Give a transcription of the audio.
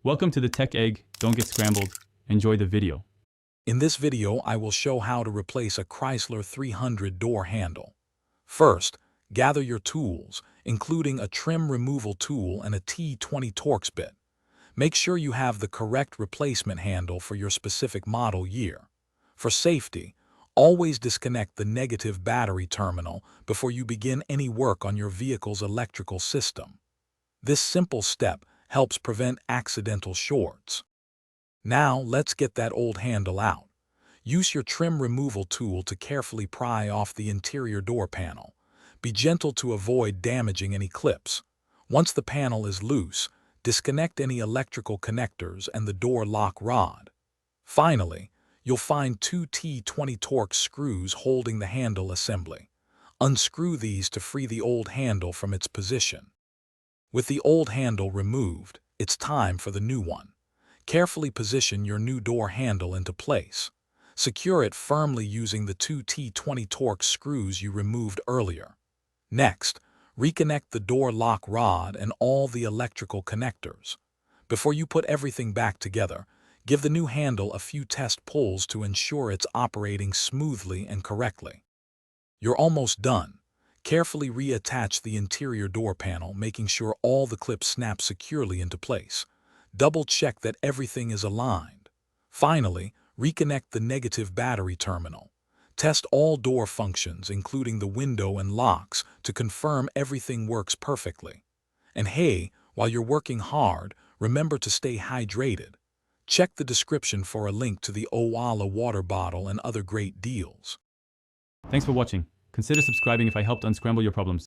Welcome to the Tech Egg. Don't get scrambled. Enjoy the video. In this video, I will show how to replace a Chrysler 300 door handle. First, gather your tools, including a trim removal tool and a T20 Torx bit. Make sure you have the correct replacement handle for your specific model year. For safety, always disconnect the negative battery terminal before you begin any work on your vehicle's electrical system. This simple step helps prevent accidental shorts. Now, let's get that old handle out. Use your trim removal tool to carefully pry off the interior door panel. Be gentle to avoid damaging any clips. Once the panel is loose, disconnect any electrical connectors and the door lock rod. Finally, you'll find two T20 Torx screws holding the handle assembly. Unscrew these to free the old handle from its position. With the old handle removed, it's time for the new one. Carefully position your new door handle into place. Secure it firmly using the two T20 Torx screws you removed earlier. Next, reconnect the door lock rod and all the electrical connectors. Before you put everything back together, give the new handle a few test pulls to ensure it's operating smoothly and correctly. You're almost done. Carefully reattach the interior door panel, making sure all the clips snap securely into place. Double-check that everything is aligned. Finally, reconnect the negative battery terminal. Test all door functions, including the window and locks, to confirm everything works perfectly. And hey, while you're working hard, remember to stay hydrated. Check the description for a link to the Owala water bottle and other great deals. Thanks for watching. Consider subscribing if I helped unscramble your problems.